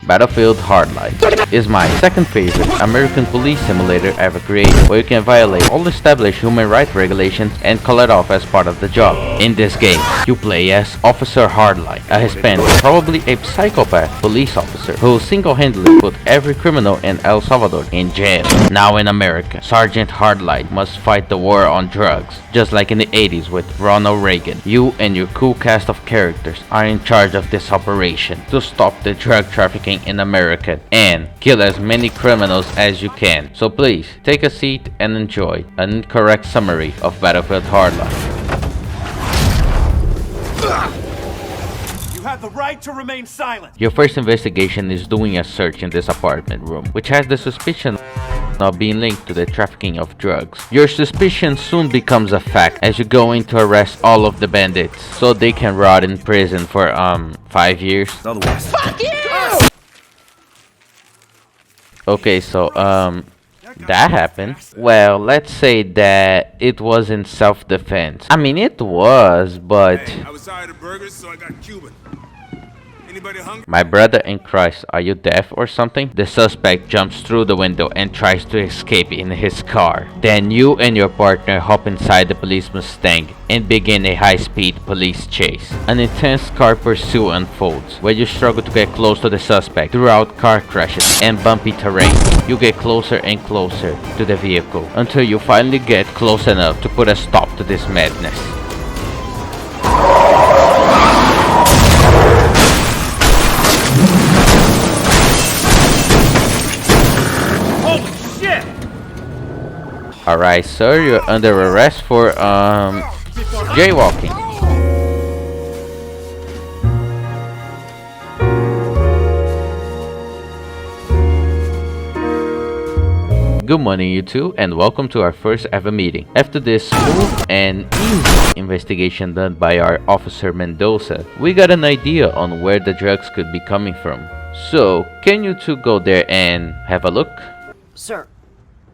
Battlefield Hardline is my second favorite American police simulator ever created, where you can violate all established human rights regulations and call it off as part of the job. In this game, you play as Officer Hardline, a Hispanic, probably a psychopath police officer who single-handedly put every criminal in El Salvador in jail. Now in America, Sergeant Hardline must fight the war on drugs, just like in the 80s with Ronald Reagan. You and your cool cast of characters are in charge of this operation to stop the drug trafficking in America and kill as many criminals as you can. So please, take a seat and enjoy an incorrect summary of Battlefield Hardline. You have the right to remain silent. Your first investigation is doing a search in this apartment room, which has the suspicion of being linked to the trafficking of drugs. Your suspicion soon becomes a fact as you go in to arrest all of the bandits so they can rot in prison for 5 years. Otherwise. Fuck you! Okay, so that happened. Well, let's say that it was in self-defense. I mean, it was, but Hey, I was tired of burgers, so I got Cuban. Anybody hungry? my brother in Christ, are you deaf or something? The suspect jumps through the window and tries to escape in his car. Then you and your partner hop inside the police Mustang and begin a high-speed police chase. An intense car pursuit unfolds, where you struggle to get close to the suspect throughout car crashes and bumpy terrain. You get closer and closer to the vehicle until you finally get close enough to put a stop to this madness. Alright, sir, you're under arrest for jaywalking. Good morning, you two, and welcome to our first ever meeting. After this smooth and easy investigation done by our officer Mendoza, we got an idea on where the drugs could be coming from. So, can you two go there and have a look? Sir,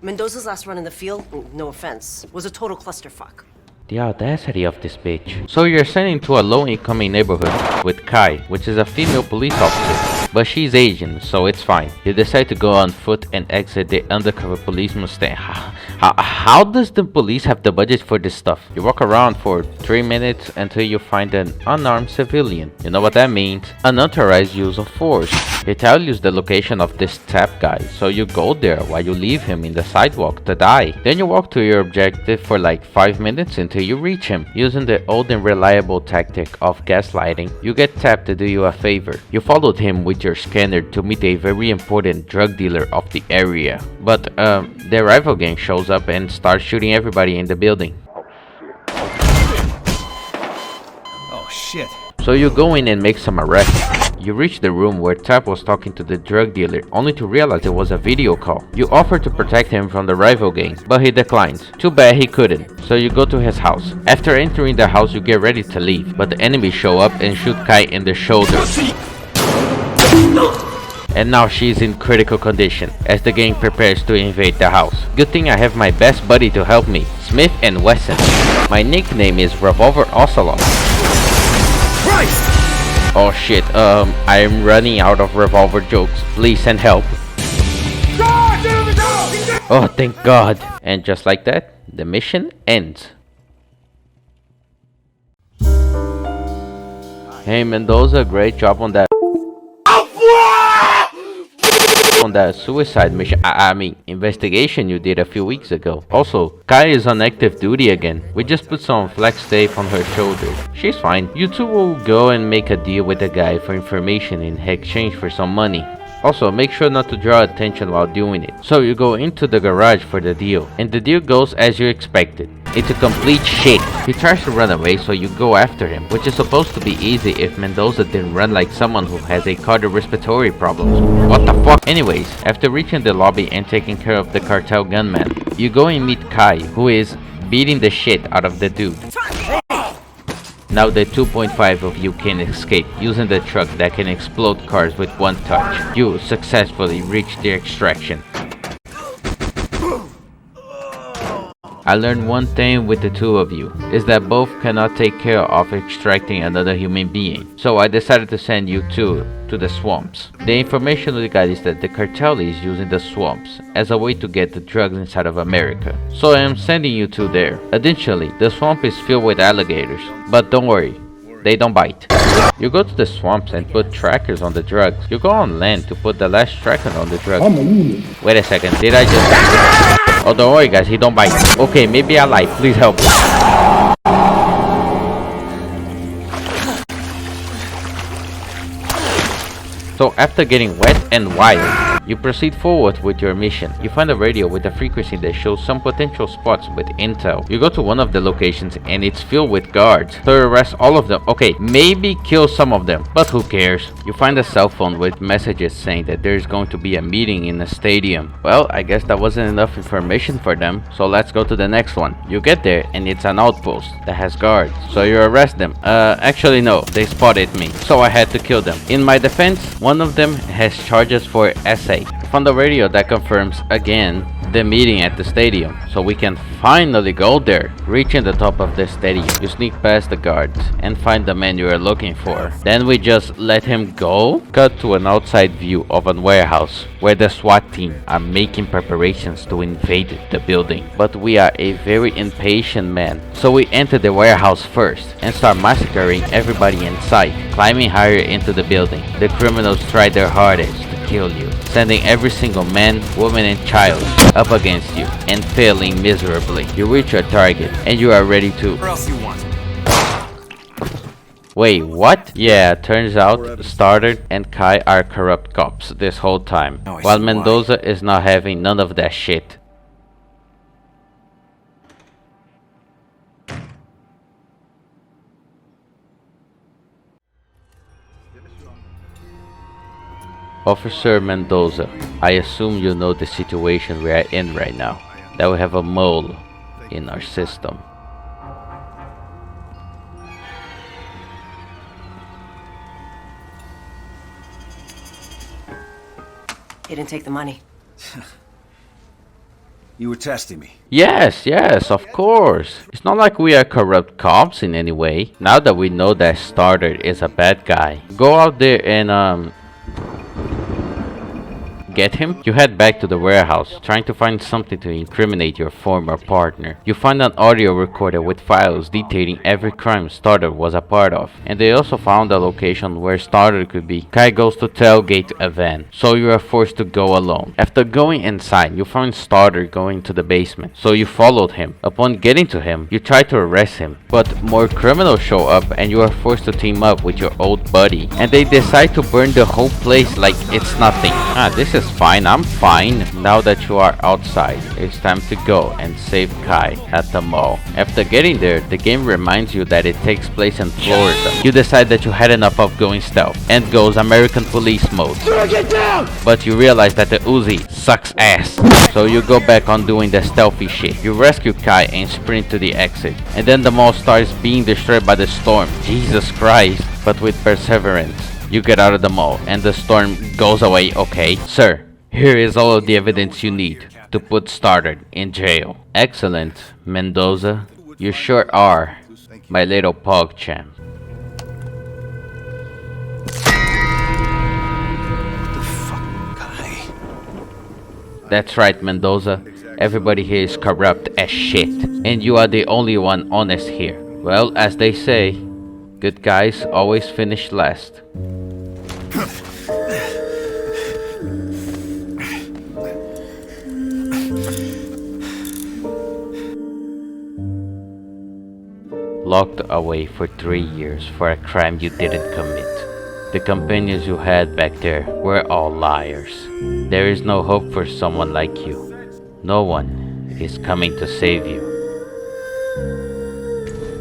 Mendoza's last run in the field, no offense, was a total clusterfuck. The audacity of this bitch. So you're sending to a low-income neighborhood with Kai, which is a female police officer, but she's Asian, so it's fine. You decide to go on foot and exit the undercover police Mustang. How does the police have the budget for this stuff? You walk around for 3 minutes until you find an unarmed civilian. You know what that means? Unauthorized use of force. It tells you the location of this tap guy, so you go there while you leave him in the sidewalk to die. Then you walk to your objective for like 5 minutes until you reach him. Using the old and reliable tactic of gaslighting, you get tapped to do you a favor. You followed him with your scanner to meet a very important drug dealer of the area. But the rival gang shows up and starts shooting everybody in the building. Oh shit. So you go in and make some arrests. You reach the room where Tap was talking to the drug dealer, only to realize it was a video call. You offer to protect him from the rival gang, but he declines. Too bad he couldn't, so you go to his house. After entering the house, you get ready to leave, but the enemies show up and shoot Kai in the shoulder. And now she's in critical condition, as the gang prepares to invade the house. Good thing I have my best buddy to help me, Smith & Wesson. My nickname is Revolver Ocelot. Christ! Oh shit, I am running out of revolver jokes. Please send help. Oh, thank God. And just like that, the mission ends. Hey Mendoza, great job on that suicide mission, I mean investigation you did a few weeks ago. Also, Kai is on active duty again. We just put some flex tape on her shoulder. She's fine. You two will go and make a deal with the guy for information in exchange for some money. Also, make sure not to draw attention while doing it. So you go into the garage for the deal, and the deal goes as you expected. It's a complete shit. He tries to run away, so you go after him, which is supposed to be easy if Mendoza didn't run like someone who has a cardiorespiratory problems. What the fuck? Anyways, after reaching the lobby and taking care of the cartel gunman, you go and meet Kai, who is beating the shit out of the dude. Now the 2.5 of you can escape using the truck that can explode cars with one touch. You successfully reach the extraction. I learned one thing with the two of you, is that both cannot take care of extracting another human being. So I decided to send you two to the swamps. The information we got is that the cartel is using the swamps as a way to get the drugs inside of America. So I am sending you two there. Additionally, the swamp is filled with alligators, but don't worry, they don't bite. You go to the swamps and put trackers on the drugs. You go on land to put the last tracker on the drugs. Wait a second, did I just... Oh, don't worry guys, he don't bite. Okay, maybe I lied, please help me. So after getting wet and wild, you proceed forward with your mission. You find a radio with a frequency that shows some potential spots with intel. You go to one of the locations and it's filled with guards. So you arrest all of them. Okay, maybe kill some of them, but who cares? You find a cell phone with messages saying that there's going to be a meeting in a stadium. Well, I guess that wasn't enough information for them, so let's go to the next one. You get there and it's an outpost that has guards. So you arrest them. Actually no, they spotted me, so I had to kill them. In my defense, one of them has charges for SA. From the radio that confirms again the meeting at the stadium, so we can finally go there. Reaching the top of the stadium, you sneak past the guards and find the man you are looking for. Then we just let him go. Cut to an outside view of a warehouse where the SWAT team are making preparations to invade the building. But we are a very impatient man, so we enter the warehouse first and start massacring everybody inside. Climbing higher into the building, the criminals try their hardest to kill you, sending every single man, woman and child up against you and failing miserably. You reach your target and you are ready to... Where else you want? Wait, what? Yeah, turns out Starter and Kai are corrupt cops this whole time, Oh, I while see why. Mendoza is not having none of that shit. Officer Mendoza, I assume you know the situation we are in right now, that we have a mole in our system. He didn't take the money. You were testing me. Yes, of course. It's not like we are corrupt cops in any way. Now that we know that Starter is a bad guy, go out there and get him. You head back to the warehouse, trying to find something to incriminate your former partner. You find an audio recorder with files detailing every crime Starter was a part of, and they also found a location where Starter could be. Kai goes to tailgate a van, so you are forced to go alone. After going inside, you find Starter going to the basement, so you followed him. Upon getting to him, you try to arrest him, but more criminals show up and you are forced to team up with your old buddy, and they decide to burn the whole place like it's nothing. This is fine, I'm fine. Now that you are outside, it's time to go and save Kai at the mall. After getting there, the game reminds you that it takes place in Florida. You decide that you had enough of going stealth and goes American police mode. But you realize that the Uzi sucks ass. So you go back on doing the stealthy shit. You rescue Kai and sprint to the exit. And then the mall starts being destroyed by the storm. Jesus Christ. But with perseverance, you get out of the mall and the storm goes away, okay? Sir, here is all of the evidence you need to put Starter in jail. Excellent, Mendoza. You sure are, my little pog champ. The fuck, guy? That's right, Mendoza. Everybody here is corrupt as shit, and you are the only one honest here. Well, as they say, good guys always finish last. Locked away for 3 years for a crime you didn't commit. The companions you had back there were all liars. There is no hope for someone like you. No one is coming to save you.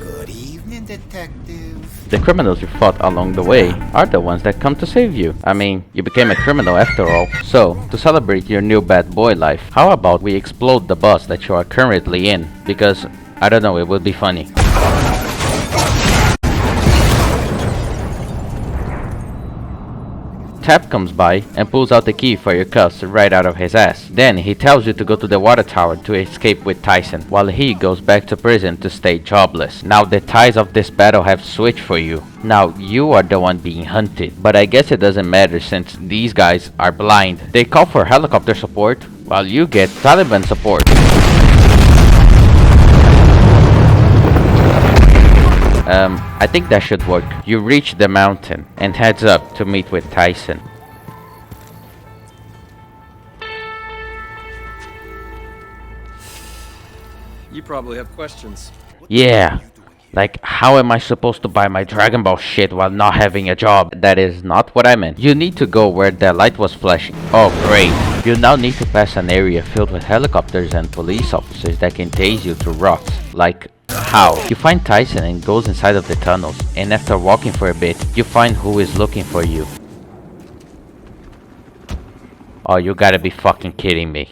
Good evening, detective. The criminals you fought along the way are the ones that come to save you. I mean, you became a criminal after all. So, to celebrate your new bad boy life, how about we explode the bus that you are currently in? Because, I don't know, it would be funny. Tap comes by and pulls out the key for your cuffs right out of his ass. Then he tells you to go to the water tower to escape with Tyson, while he goes back to prison to stay jobless. Now the tides of this battle have switched for you. Now you are the one being hunted, but I guess it doesn't matter since these guys are blind. They call for helicopter support, while you get Taliban support. I think that should work. You reach the mountain and heads up to meet with Tyson. You probably have questions. Yeah, like how am I supposed to buy my Dragon Ball shit while not having a job? That is not what I meant. You need to go where the light was flashing. Oh great. You now need to pass an area filled with helicopters and police officers that can tase you to rocks. Like how? You find Tyson and goes inside of the tunnels, and after walking for a bit, you find who is looking for you. Oh, you gotta be fucking kidding me.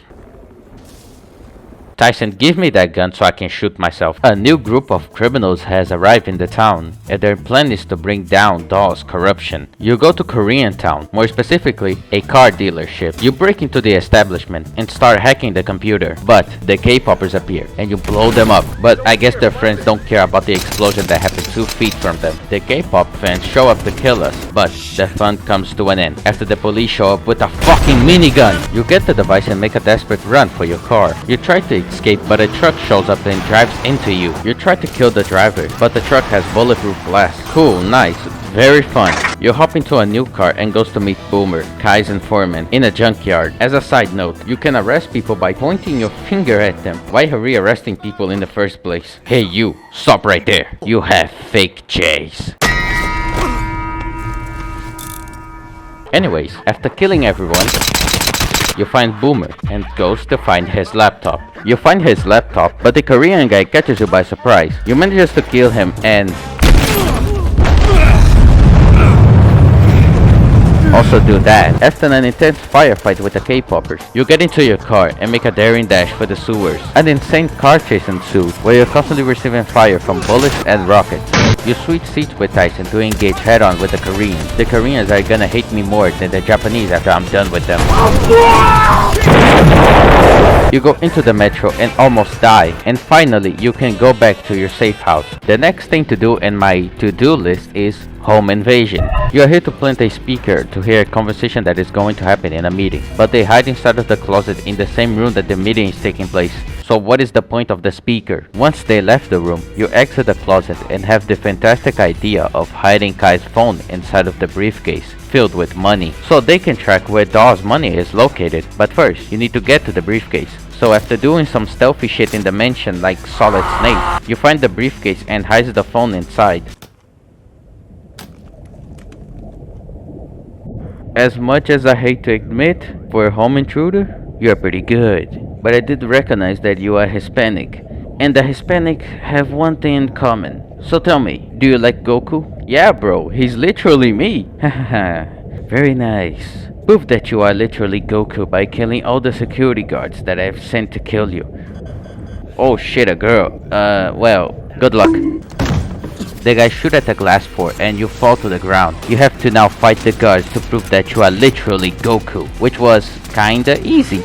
Tyson, give me that gun so I can shoot myself. A new group of criminals has arrived in the town, and their plan is to bring down Daw's corruption. You go to Korean town, more specifically, a car dealership. You break into the establishment and start hacking the computer, but the K-poppers appear, and you blow them up. But I guess their friends don't care about the explosion that happened 2 feet from them. The K-pop fans show up to kill us, but the fun comes to an end after the police show up with a fucking minigun. You get the device and make a desperate run for your car. You try to escape, but a truck shows up and drives into you. You try to kill the driver, but the truck has bulletproof glass. Cool, nice, very fun. You hop into a new car and goes to meet Boomer, Kai's informant, in a junkyard. As a side note, you can arrest people by pointing your finger at them. Why are we arresting people in the first place? Hey you, stop right there. You have fake J's. Anyways, after killing everyone, you find Boomer and goes to find his laptop. You find his laptop, but the Korean guy catches you by surprise. You manage to kill him and also do that. After an intense firefight with the K-poppers, you get into your car and make a daring dash for the sewers. An insane car chase ensues, where you're constantly receiving fire from bullets and rockets. You switch seats with Tyson to engage head-on with the Koreans. The Koreans are gonna hate me more than the Japanese after I'm done with them. You go into the metro and almost die, and finally you can go back to your safe house. The next thing to do in my to-do list is home invasion. You are here to plant a speaker to hear a conversation that is going to happen in a meeting, but they hide inside of the closet in the same room that the meeting is taking place. So what is the point of the speaker? Once they left the room, you exit the closet and have the fantastic idea of hiding Kai's phone inside of the briefcase filled with money, so they can track where Daw's money is located. But first, you need to get to the briefcase. So after doing some stealthy shit in the mansion like Solid Snake, you find the briefcase and hide the phone inside. As much as I hate to admit, for a home intruder, you're pretty good. But I did recognize that you are Hispanic, and the Hispanic have one thing in common. So tell me, do you like Goku? Yeah bro, he's literally me. Haha, very nice. Prove that you are literally Goku by killing all the security guards that I've sent to kill you. Oh shit, a girl. Well, good luck. The guys shoot at the glass floor and you fall to the ground. You have to now fight the guards to prove that you are literally Goku, which was kinda easy.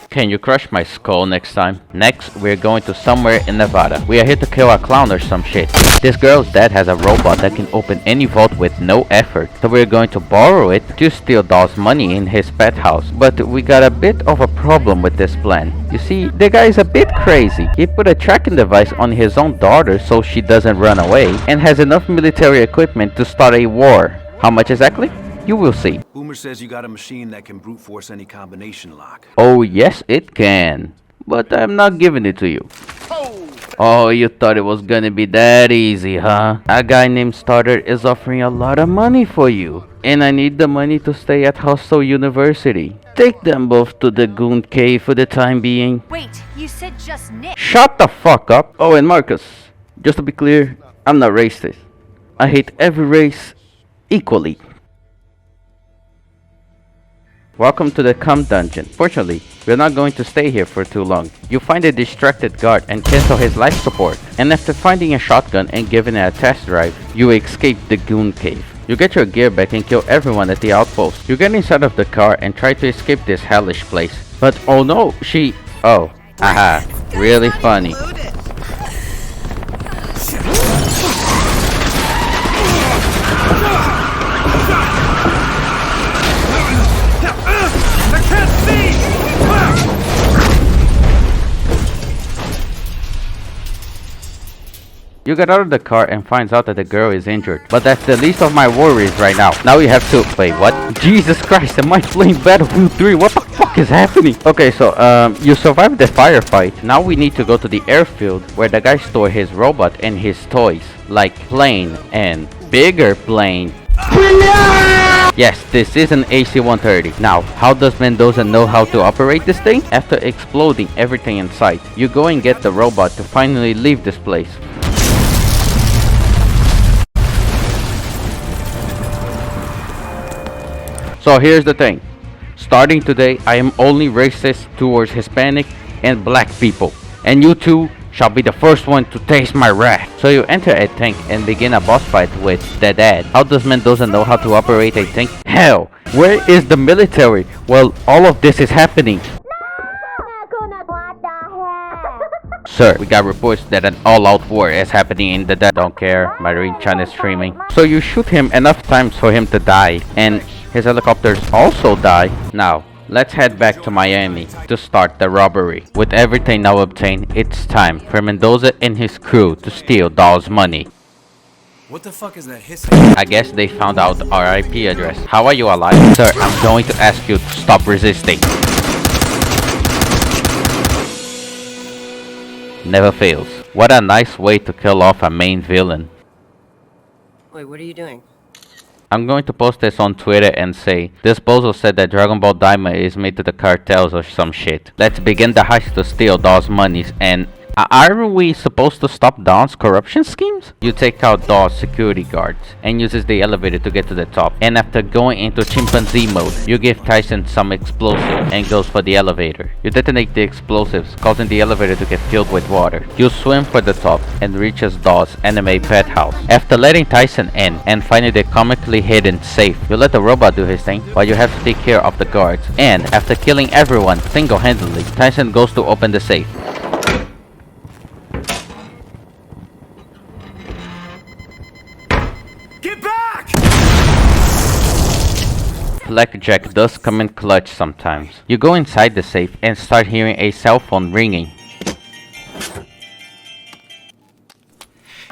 Can you crush my skull next time? Next, we're going to somewhere in Nevada. We are here to kill a clown or some shit. This girl's dad has a robot that can open any vault with no effort. So we're going to borrow it to steal Daw's money in his pet house. But we got a bit of a problem with this plan. You see, the guy is a bit crazy. He put a tracking device on his own daughter so she doesn't run away, and has enough military equipment to start a war. How much exactly? You will see. Boomer says you got a machine that can brute force any combination lock. Oh yes, it can. But I'm not giving it to you. Oh, you thought it was gonna be that easy, huh? A guy named Starter is offering a lot of money for you. And I need the money to stay at Hostel University. Take them both to the Goon Cave for the time being. Wait, you said just Nick. Shut the fuck up! Oh, and Marcus, just to be clear, I'm not racist. I hate every race equally. Welcome to the cum dungeon. Fortunately, we're not going to stay here for too long. You find a distracted guard and cancel his life support. And after finding a shotgun and giving it a test drive, you escape the goon cave. You get your gear back and kill everyone at the outpost. You get inside of the car and try to escape this hellish place. But oh no, oh, aha, really funny. You get out of the car and finds out that the girl is injured. But that's the least of my worries right now. Now you have to wait, what? Jesus Christ, am I playing Battlefield 3? What the fuck is happening? Okay, so you survived the firefight. Now we need to go to the airfield where the guy stored his robot and his toys. Like plane and bigger plane. Yes, this is an AC-130. Now, how does Mendoza know how to operate this thing? After exploding everything in sight, you go and get the robot to finally leave this place. So here's the thing. Starting today, I am only racist towards Hispanic and black people. And you two shall be the first one to taste my wrath. So you enter a tank and begin a boss fight with the dad. How does Mendoza know how to operate a tank? Hell, where is the military? Well, all of this is happening. Sir, we got reports that an all-out war is happening in the dead. Don't care, Marine-chan is streaming. So you shoot him enough times for him to die. And his helicopters also die. Now, let's head back to Miami to start the robbery. With everything now obtained, it's time for Mendoza and his crew to steal Doll's money. What the fuck is that hissing? I guess they found out our IP address. How are you alive? Sir, I'm going to ask you to stop resisting. Never fails. What a nice way to kill off a main villain. Wait, what are you doing? I'm going to post this on Twitter and say, this bozo said that Dragon Ball Daima is made to the cartels or some shit. Let's begin the heist to steal Doll's monies. And aren't we supposed to stop Don's corruption schemes? You take out Doll's security guards and uses the elevator to get to the top. And after going into chimpanzee mode, you give Tyson some explosive and goes for the elevator. You detonate the explosives, causing the elevator to get filled with water. You swim for the top and reaches Doll's anime pet house. After letting Tyson in and finding the comically hidden safe, you let the robot do his thing while you have to take care of the guards. And after killing everyone single-handedly, Tyson goes to open the safe. Get back! Blackjack does come in clutch sometimes. You go inside the safe and start hearing a cell phone ringing.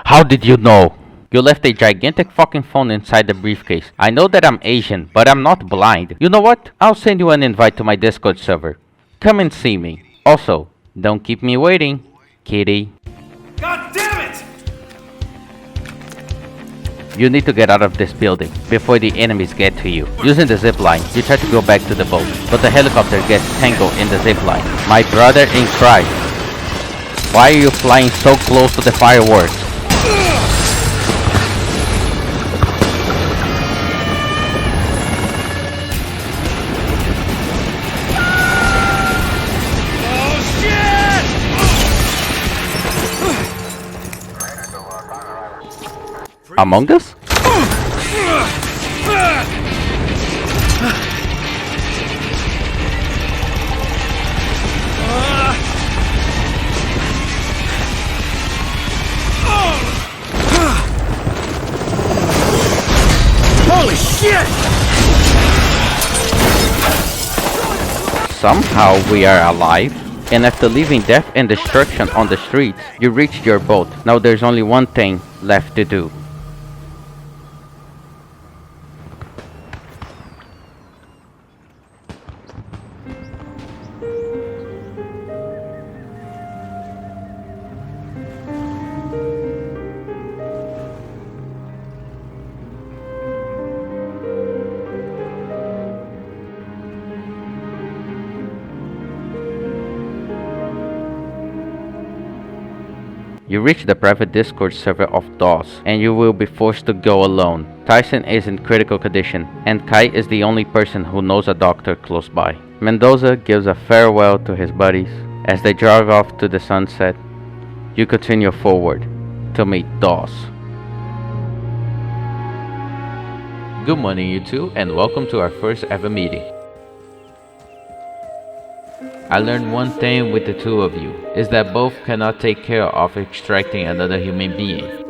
How did you know? You left a gigantic fucking phone inside the briefcase. I know that I'm Asian, but I'm not blind. You know what? I'll send you an invite to my Discord server. Come and see me. Also, don't keep me waiting, kitty. God damn it! You need to get out of this building before the enemies get to you. Using the zipline, you try to go back to the boat, but the helicopter gets tangled in the zipline. My brother in Christ, why are you flying so close to the fireworks? Among Us? Holy shit! Somehow we are alive. And after leaving death and destruction on the streets, you reached your boat. Now there's only one thing left to do. You reach the private Discord server of DOS, and you will be forced to go alone. Tyson is in critical condition, and Kai is the only person who knows a doctor close by. Mendoza gives a farewell to his buddies. As they drive off to the sunset, you continue forward to meet Dawes. Good morning, you two, and welcome to our first ever meeting. I learned one thing with the two of you, is that both cannot take care of extracting another human being.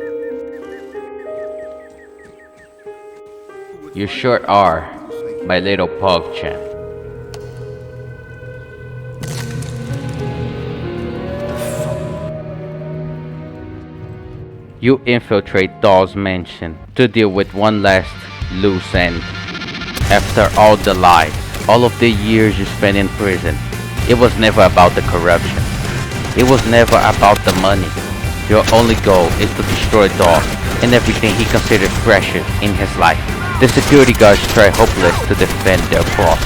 You sure are, my little pug champ. You infiltrate Dawes' mansion to deal with one last loose end. After all the lies, all of the years you spent in prison, it was never about the corruption. It was never about the money. Your only goal is to destroy Dawes and everything he considered precious in his life. The security guards try hopeless to defend their boss,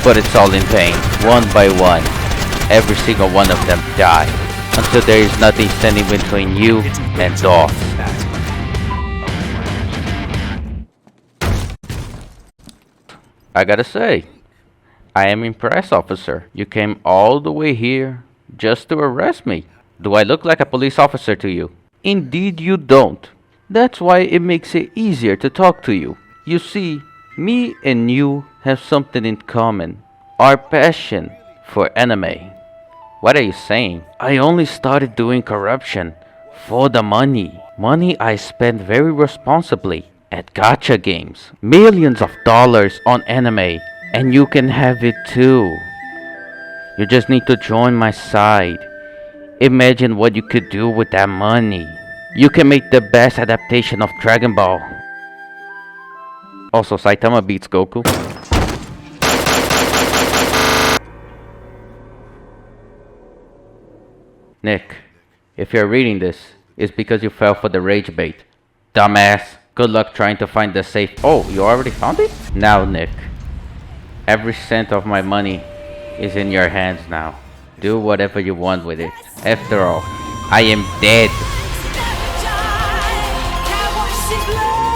but it's all in vain. One by one, every single one of them die, until there is nothing standing between you and Dawes. I gotta say, I am impressed, officer. You came all the way here just to arrest me. Do I look like a police officer to you? Indeed you don't. That's why it makes it easier to talk to you. You see, me and you have something in common. Our passion for anime. What are you saying? I only started doing corruption for the money. Money I spent very responsibly at gacha games. Millions of dollars on anime. And you can have it too. You just need to join my side. Imagine what you could do with that money. You can make the best adaptation of Dragon Ball. Also, Saitama beats Goku. Nick, if you're reading this, it's because you fell for the rage bait. Dumbass. Good luck trying to find the safe. Oh, you already found it? Now, Nick. Every cent of my money is in your hands now. Do whatever you want with it. After all, I am dead. Can't wash his blood.